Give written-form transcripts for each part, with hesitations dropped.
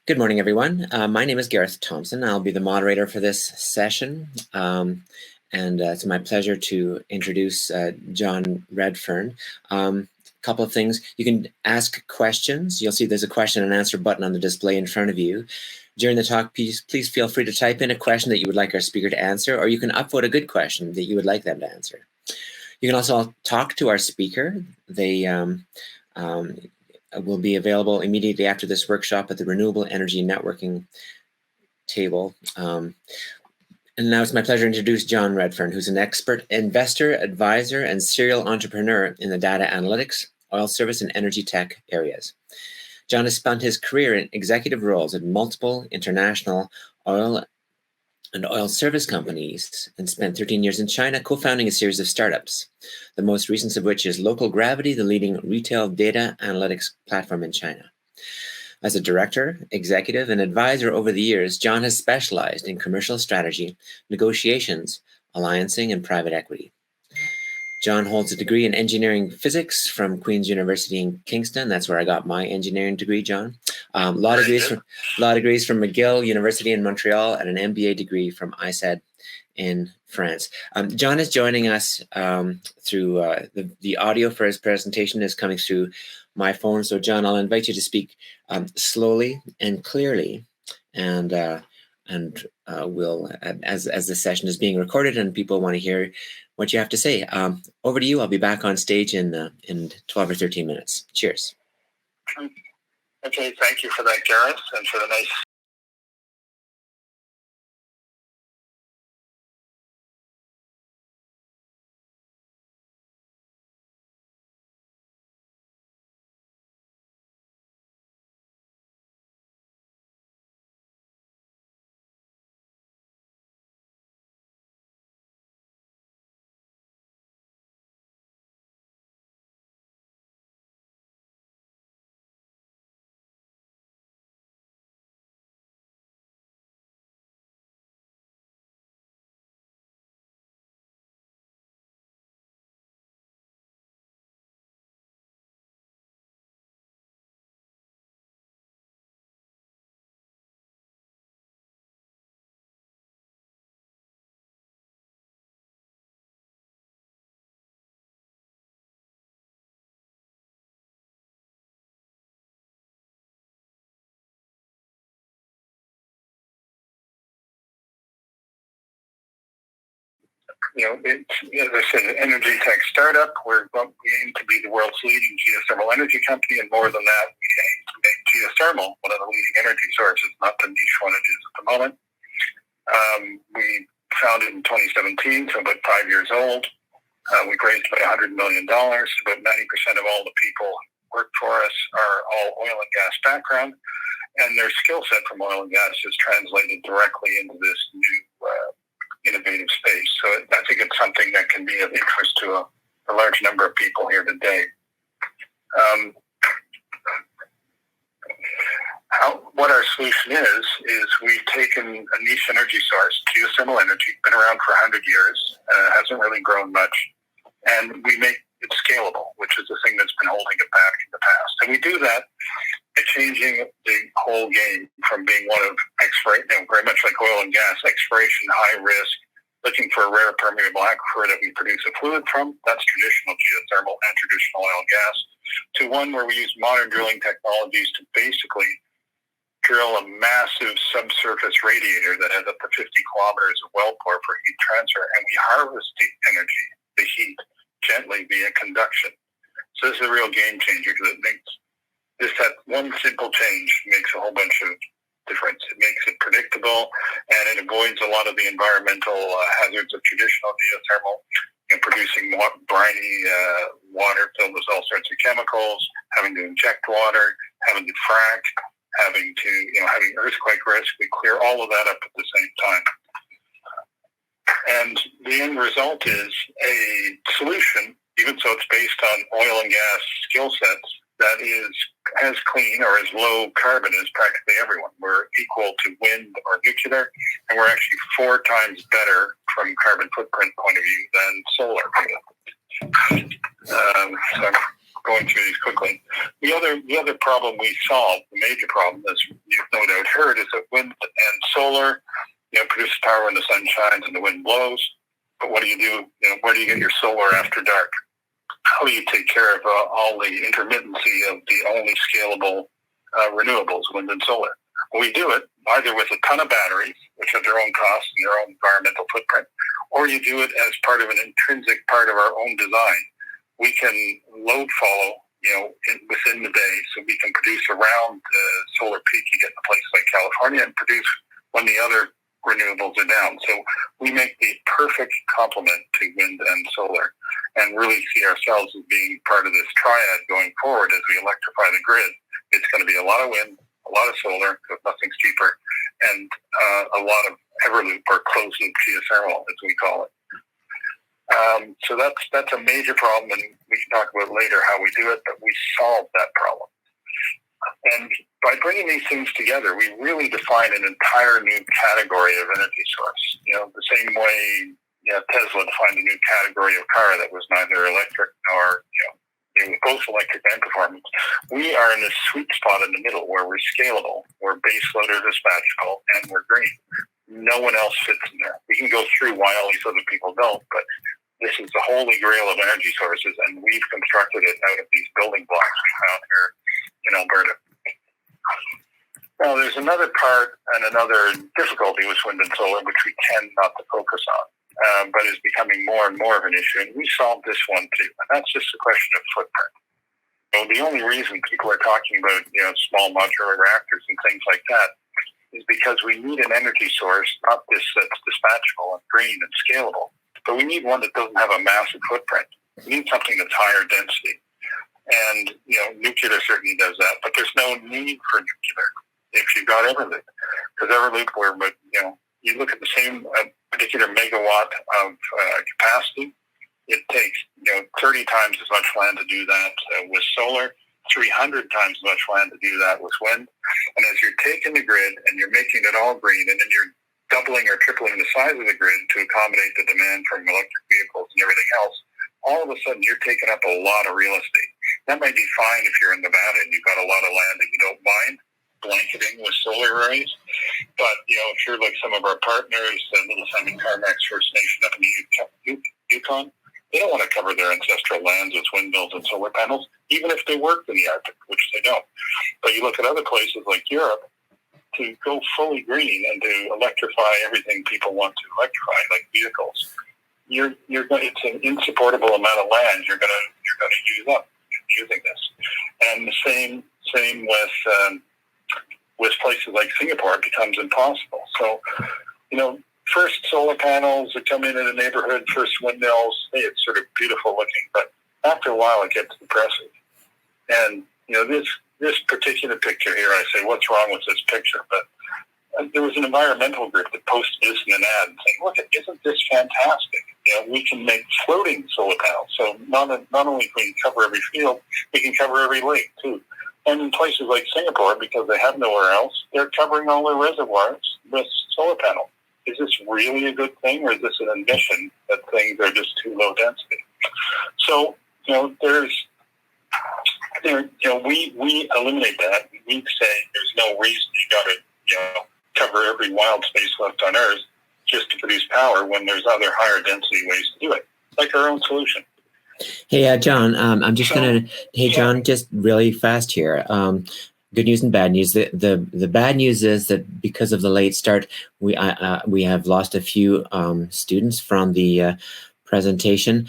Good morning, everyone. My name is Gareth Thompson. I'll be the moderator for this session. And it's my pleasure to introduce John Redfern. Couple of things. You can ask questions. You'll see there's a question and answer button on the display in front of you. During the talk, please feel free to type in a question that you would like our speaker to answer, or you can upvote a good question that you would like them to answer. You can also talk to our speaker. They will be available immediately after this workshop at the Renewable Energy Networking table. And now it's my pleasure to introduce John Redfern, who's an expert investor, advisor, and serial entrepreneur in the data analytics, oil service, and energy tech areas. John has spent his career in executive roles at multiple international oil and oil service companies and spent 13 years in China co-founding a series of startups, the most recent of which is Local Gravity, the leading retail data analytics platform in China. As a director, executive, and advisor over the years, John has specialized in commercial strategy, negotiations, alliancing, and private equity. John holds a degree in engineering physics from Queen's University in Kingston. That's where I got my engineering degree, John. Law degrees from McGill University in Montreal, and an MBA degree from ISED in France. John is joining us through the audio for his presentation is coming through my phone. So, John, I'll invite you to speak slowly and clearly, and we'll as the session is being recorded and people want to hear what you have to say. Over to you. I'll be back on stage in 12 or 13 minutes. Cheers. Okay, thank you for that, Gareth, and for the nice as I said, an energy tech startup. We aim to be the world's leading geothermal energy company, and more than that, we aim to make geothermal one of the leading energy sources, not the niche one it is at the moment. We founded in 2017, so about 5 years old. We've raised about $100 million. About 90% of all the people who work for us are all oil and gas background, and their skill set from oil and gas is translated directly into this new innovative space. So I think it's something that can be of interest to a large number of people here today. What our solution is we've taken a niche energy source, geothermal energy, been around for 100 years, hasn't really grown much, and we make it scalable, which is the thing that's been holding it back in the past. And we do that by changing the whole game from being one of very much like oil and gas, exploration, high risk, looking for a rare permeable aquifer that we produce a fluid from. That's traditional geothermal and traditional oil and gas, to one where we use modern drilling technologies to basically drill a massive subsurface radiator that has up to 50 kilometers of well bore for heat transfer, and we harvest the energy, the heat, gently via conduction. So this is a real game changer because it makes that one simple change makes a whole bunch of difference. It makes it predictable, and it avoids a lot of the environmental hazards of traditional geothermal, producing briny water filled with all sorts of chemicals, having to inject water, having to frack, having earthquake risk. We clear all of that up at the same time. And the end result is a solution, even so it's based on oil and gas skill sets, that is as clean or as low carbon as practically everyone. We're equal to wind or nuclear, and we're actually 4 times better from carbon footprint point of view than solar. So I'm going through these quickly. The other problem we solved, the major problem, is no doubt heard is that wind and solar, produces power when the sun shines and the wind blows. But what do? Where do you get your solar after dark? How do you take care of all the intermittency of the only scalable renewables, wind and solar? Well, we do it either with a ton of batteries, which have their own costs and their own environmental footprint, or you do it as part of an intrinsic part of our own design. We can load follow, within the day, so we can produce around the solar peak you get in a place like California and produce when the other renewables are down. So we make the perfect complement to wind and solar and really see ourselves as being part of this triad going forward as we electrify the grid. It's going to be a lot of wind, a lot of solar, because nothing's cheaper, and a lot of Everloop or closed-loop geothermal, as we call it. So that's a major problem, and we can talk about later how we do it, but we solve that problem. And by bringing these things together, we really define an entire new category of energy source. The same way Tesla defined a new category of car that was neither electric nor, it was both electric and performance. We are in this sweet spot in the middle where we're scalable, we're baseload or dispatchable, and we're green. No one else fits in there. We can go through why all these other people don't, but this is the holy grail of energy sources, and we've constructed it out of these building blocks we found here in Alberta. Now, there's another part and another difficulty with wind and solar, which we tend not to focus on, but is becoming more and more of an issue, and we solved this one too, and that's just a question of footprint. So the only reason people are talking about small modular reactors and things like that is because we need an energy source, not this that's dispatchable and green and scalable, but we need one that doesn't have a massive footprint. We need something that's higher density. And, nuclear certainly does that, but there's no need for nuclear if you've got Everloop. Because Everloop, you look at the same particular megawatt of capacity, it takes, 30 times as much land to do that with solar, 300 times as much land to do that with wind. And as you're taking the grid and you're making it all green, and then you're doubling or tripling the size of the grid to accommodate the demand from electric vehicles and everything else, all of a sudden you're taking up a lot of real estate. That might be fine if you're in Nevada and you've got a lot of land that you don't mind blanketing with solar arrays. But, if you're like some of our partners, Little Simon Carmack's First Nation up in the Yukon, they don't want to cover their ancestral lands with windmills and solar panels, even if they work in the Arctic, which they don't. But you look at other places like Europe, to go fully green and to electrify everything people want to electrify, like vehicles, it's an insupportable amount of land you're going to use up using this. And the same with places like Singapore, it becomes impossible. So, first solar panels that come in a neighborhood, first windmills, hey, it's sort of beautiful looking, but after a while it gets depressive. And, this particular picture here, I say, what's wrong with this picture? But there was an environmental group that posted this in an ad and saying, look, isn't this fantastic? We can make floating solar panels. So not only can we cover every field, we can cover every lake too. And in places like Singapore, because they have nowhere else, they're covering all their reservoirs with solar panels. Is this really a good thing, or is this an admission that things are just too low density? So, we eliminate that. We say there's no reason you got to, cover every wild space left on Earth just to produce power when there's other higher density ways to do it, like our own solution. Hey, John, I'm just John, just really fast here. Good news and bad news. The bad news is that because of the late start, we have lost a few students from the presentation.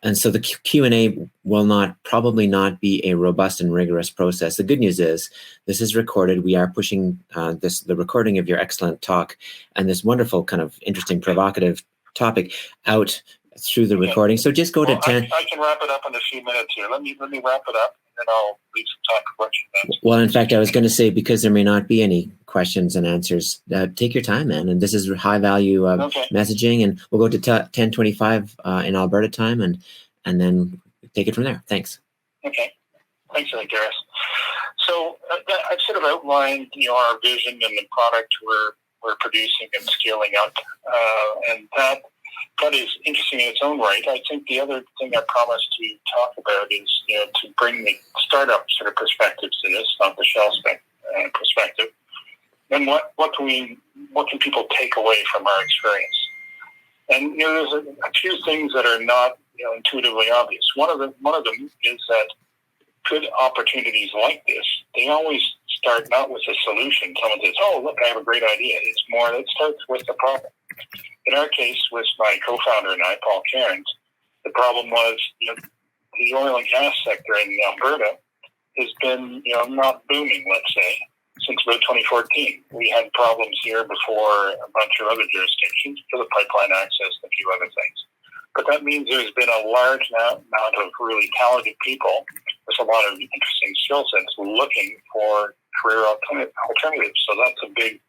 And so the Q&A will probably not be a robust and rigorous process. The good news is this is recorded. We are pushing the recording of your excellent talk and this wonderful kind of interesting, provocative topic out through the recording. So just go to 10. I can wrap it up in a few minutes here. Let me wrap it up, and I'll leave some time for questions. Well, in fact, I was going to say, because there may not be any questions and answers, take your time, man. And this is high value messaging, and we'll go to 10:25 in Alberta time, and then take it from there. Thanks. Okay. Thanks, Gareth. So I've sort of outlined, our vision and the product we're producing and scaling up, and that is interesting in its own right. I think the other thing I promised to talk about is, to bring the startup sort of perspectives to this, not the shell spec perspective, then what can people take away from our experience? And there's a few things that are not intuitively obvious. One of them is that good opportunities like this, they always start not with a solution. Someone says, "Oh, look, I have a great idea." It's more, it starts with the problem. In our case, with my co-founder and I, Paul Cairns, the problem was, the oil and gas sector in Alberta has been, not booming, let's say, since about 2014. We had problems here before a bunch of other jurisdictions for the pipeline access and a few other things. But that means there's been a large amount of really talented people with a lot of interesting skill sets looking for career alternatives. So that's a big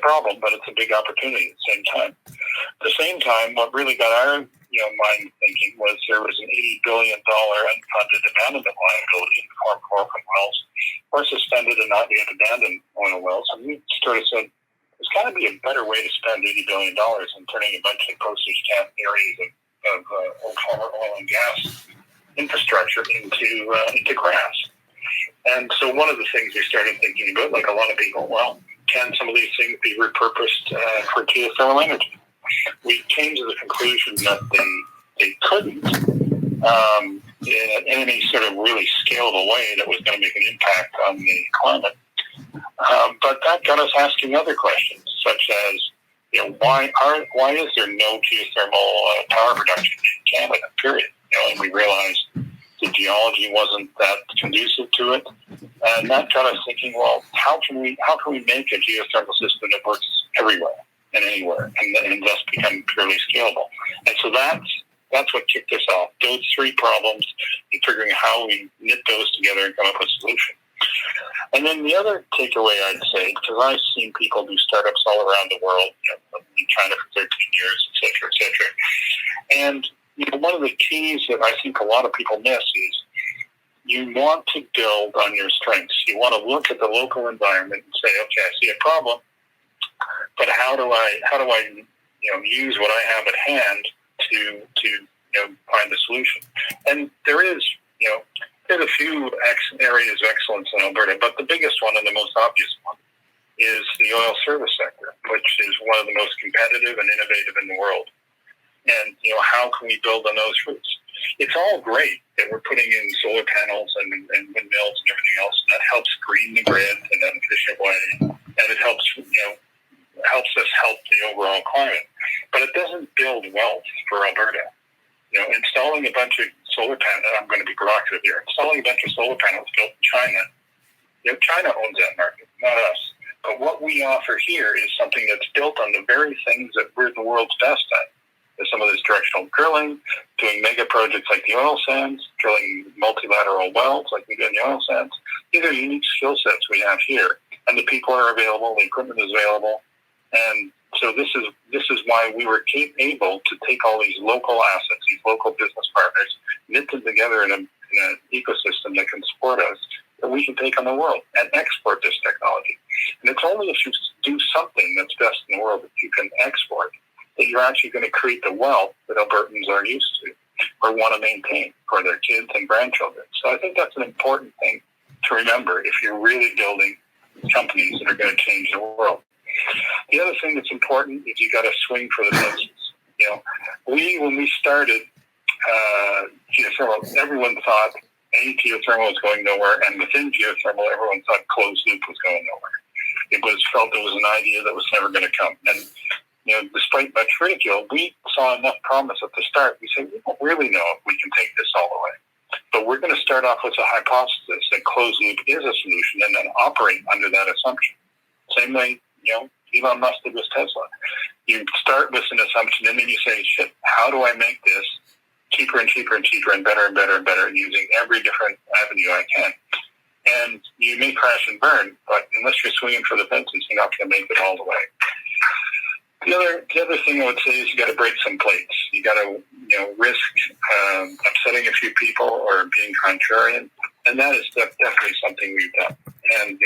problem, but it's a big opportunity at the same time. At the same time, what really got our mind thinking was there was an $80 billion unfunded abandonment liability in the form of orphan wells or suspended and not yet abandoned oil wells. And we sort of said, there's got to be a better way to spend $80 billion than turning a bunch of postage stamp areas of oil and gas infrastructure into grass. And so one of the things we started thinking about, like a lot of people, well, can some of these things be repurposed for geothermal energy? We came to the conclusion that they couldn't in any sort of really scalable way that was going to make an impact on the climate. But that got us asking other questions, such as, why is there no geothermal power production in Canada, period? And we realized the geology wasn't that conducive to it. And that got us thinking, well, how can we make a geothermal system that works everywhere and anywhere and thus become purely scalable? And so that's what kicked us off. Those three problems and figuring how we knit those together and come up with a solution. And then the other takeaway I'd say, because I've seen people do startups all around the world, in China for 13 years, et cetera, et cetera. And one of the keys that I think a lot of people miss is you want to build on your strengths. You want to look at the local environment and say, okay, I see a problem, but how do I use what I have at hand to find the solution? And there's a few areas of excellence in Alberta, but the biggest one and the most obvious one is the oil service sector, which is one of the most competitive and innovative in the world. And, how can we build on those roots? It's all great that we're putting in solar panels and windmills and everything else, and that helps green the grid in an efficient way, and it helps us help the overall climate. But it doesn't build wealth for Alberta. Installing a bunch of solar panels, I'm going to be provocative here, installing a bunch of solar panels built in China, China owns that market, not us. But what we offer here is something that's built on the very things that we're the world's best at. There's some of this directional drilling, doing mega projects like the oil sands, drilling multilateral wells like we do in the oil sands. These are unique skill sets we have here, and the people are available, the equipment is available, and so this is why we were able to take all these local assets, these local business partners, knit them together in an ecosystem that can support us, that we can take on the world and export this technology. And it's only if you do something that's best in the world that you can export that you're actually going to create the wealth that Albertans are used to or want to maintain for their kids and grandchildren. So I think that's an important thing to remember if you're really building companies that are going to change the world. The other thing that's important is you got to swing for the fences. When we started geothermal, everyone thought geothermal was going nowhere, and within geothermal, everyone thought closed loop was going nowhere. It was felt it was an idea that was never going to come. And despite much ridicule, we saw enough promise at the start. We said, we don't really know if we can take this all the way. But we're going to start off with a hypothesis that closed loop is a solution and then operate under that assumption. Same way, Elon Musk did with Tesla. You start with an assumption and then you say, shit, how do I make this cheaper and cheaper and cheaper and better and better and better using every different avenue I can? And you may crash and burn, but unless you're swinging for the fences, you're not going to make it all the way. The other thing I would say is you got to break some plates. You got to risk upsetting a few people or being contrarian, and that is definitely something we've done. And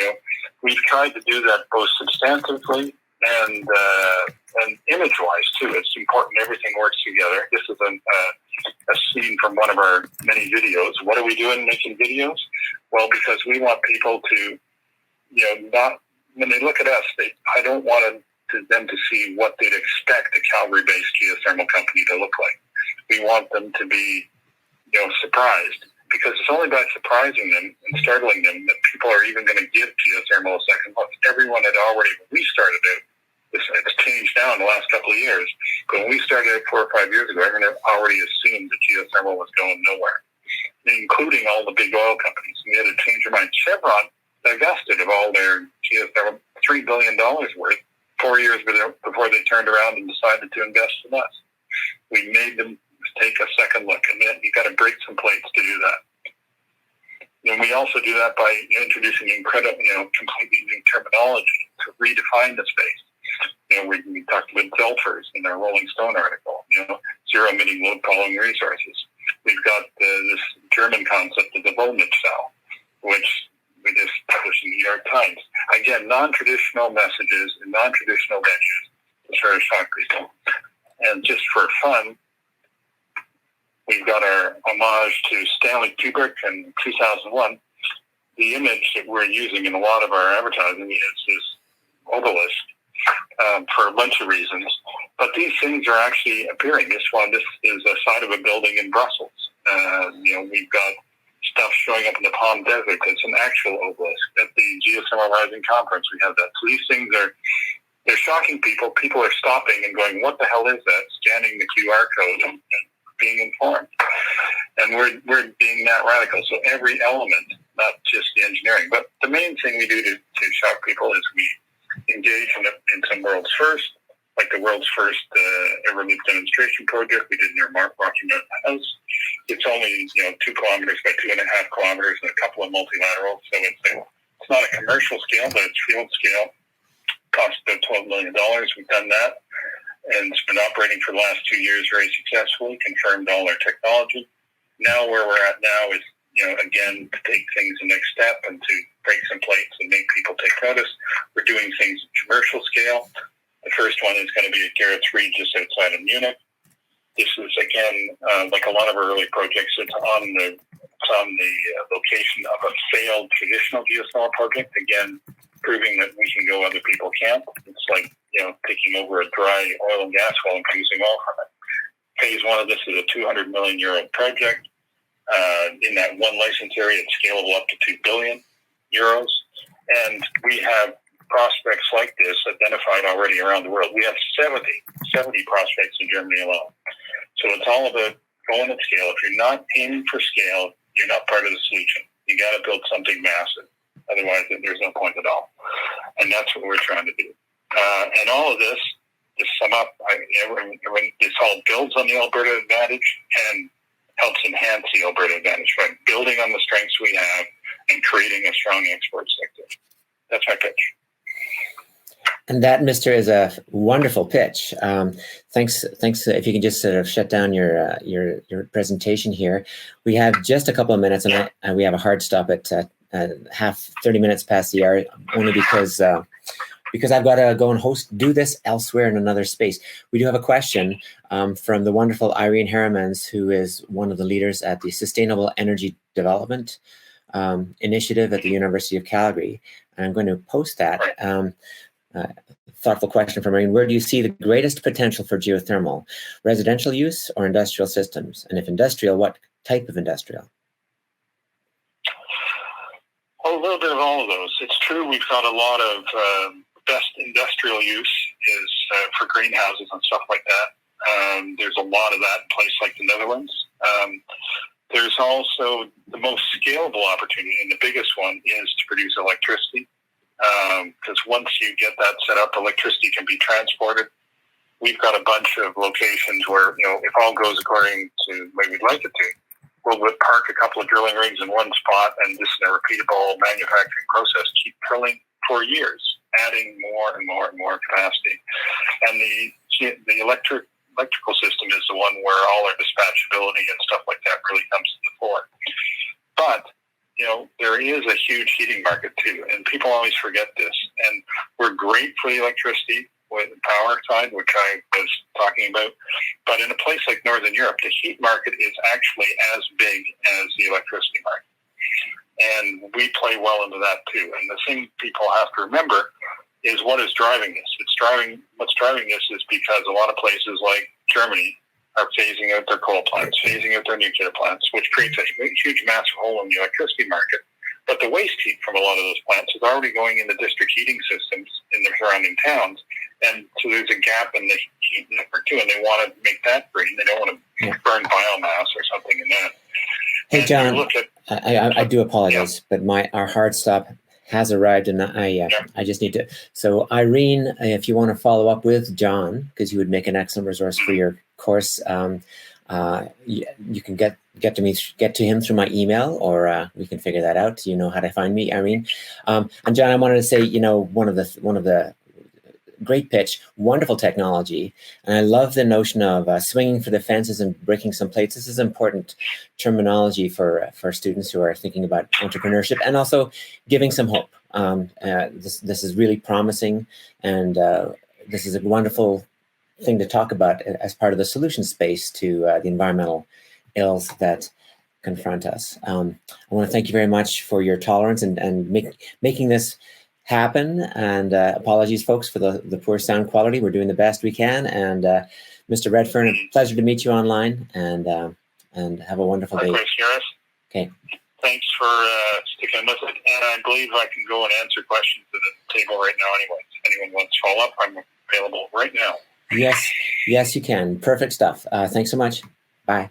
we've tried to do that both substantively and image-wise too. It's important everything works together. This is a scene from one of our many videos. What are we doing making videos? Well, because we want people to not when they look at us, I don't want them to see what they'd expect a Calgary-based geothermal company to look like. We want them to be, surprised, because it's only by surprising them and startling them that people are even going to give geothermal a second look. Everyone had already, when we started out, it's changed now in the last couple of years, but when we started out 4 or 5 years ago, everyone already assumed that geothermal was going nowhere, including all the big oil companies. And we had to change our mind. Chevron divested of all their geothermal, $3 billion worth, 4 years before they turned around and decided to invest in us. We made them take a second look, and then you got to break some plates to do that. And we also do that by introducing completely new terminology to redefine the space. We talked about Zelfers in our Rolling Stone article, zero emitting load following resources. We've got this German concept of the Vollmitschau, which we just published in the New York Times. Again, non-traditional messages in non-traditional venues to sort of shock people. And just for fun, we've got our homage to Stanley Kubrick in 2001. The image that we're using in a lot of our advertising is this obelisk for a bunch of reasons. But these things are actually appearing. This is a side of a building in Brussels. We've got stuff showing up in the Palm Desert. It's an actual obelisk. At the Geothermal Rising Conference, we have that. So these things they're shocking people. People are stopping and going, what the hell is that? Scanning the QR code and being informed. And we're being that radical. So every element, not just the engineering. But the main thing we do to shock people is we engage in some world's first, like the world's first ever loop demonstration project we did near Rocky Mountain House. It's only 2 kilometers by 2.5 kilometers and a couple of multilaterals. So it's not a commercial scale, but it's field scale. Cost about $12 million. We've done that, and it's been operating for the last 2 years very successfully. Confirmed all our technology. Now where we're at now is again, to take things the next step and to break some plates and make people take notice. We're doing things at commercial scale. The first one is going to be at Garrett's Reed, just outside of Munich. This is, again, like a lot of our early projects, it's on the location of a failed traditional geothermal project, again, proving that we can go other people can't. It's like, taking over a dry oil and gas well and producing oil from it. Phase 1 of this is a €200 million project. In that one license area, it's scalable up to €2 billion. And we have prospects like this identified already around the world. We have 70 prospects in Germany alone. So it's all about going at scale. If you're not aiming for scale, you're not part of the solution. You got to build something massive. Otherwise, there's no point at all. And that's what we're trying to do. And all of this, to sum up, this all builds on the Alberta advantage and helps enhance the Alberta advantage by building on the strengths we have and creating a strong export sector. That's my pitch. And that, Mister, is a wonderful pitch. Thanks. If you can just sort of shut down your presentation here. We have just a couple of minutes, and we have a hard stop at 30 minutes past the hour, only because I've got to go and do this elsewhere in another space. We do have a question from the wonderful Irene Harrimans, who is one of the leaders at the Sustainable Energy Development Initiative at the University of Calgary. And I'm going to post that. Thoughtful question from Irene. Where do you see the greatest potential for geothermal? Residential use or industrial systems? And if industrial, what type of industrial? A little bit of all of those. It's true we've got a lot of best industrial use is for greenhouses and stuff like that. There's a lot of that in places like the Netherlands. There's also the most scalable opportunity, and the biggest one is to produce electricity. Because once you get that set up, electricity can be transported. We've got a bunch of locations where, if all goes according to the way we'd like it to, we'll park a couple of drilling rigs in one spot, and this is a repeatable manufacturing process. Keep drilling for years, adding more and more and more capacity. And the electrical system is the one where all our dispatchability and stuff like that really comes to the fore. But there is a huge heating market too, and people always forget this. And we're great for the electricity with the power side, which I was talking about. But in a place like Northern Europe, the heat market is actually as big as the electricity market. And we play well into that too. And the thing people have to remember is what is driving this. What's driving this is because a lot of places like Germany are phasing out their coal plants, phasing out their nuclear plants, which creates a huge, massive hole in the electricity market. But the waste heat from a lot of those plants is already going into district heating systems in the surrounding towns. And so there's a gap in the heat network too, and they want to make that green. They don't want to burn biomass or something in that. Hey, and John, I do apologize, but our hard stop has arrived, and I just need to. So, Irene, if you want to follow up with John, because you would make an excellent resource for your course, you can get to him through my email, or we can figure that out. You know how to find me, Irene. And John, I wanted to say, one of the great pitch, wonderful technology. And I love the notion of swinging for the fences and breaking some plates. This is important terminology for students who are thinking about entrepreneurship, and also giving some hope. This is really promising, and this is a wonderful thing to talk about as part of the solution space to the environmental ills that confront us. I want to thank you very much for your tolerance and making this happen, and apologies folks for the poor sound quality. We're doing the best we can, and Mr. Redfern, a pleasure to meet you online, and have a wonderful day. Okay. Thanks for sticking with it, and I believe I can go and answer questions at the table right now anyway. If anyone wants to follow up, I'm available right now. Yes, you can. Perfect stuff. Thanks so much. Bye.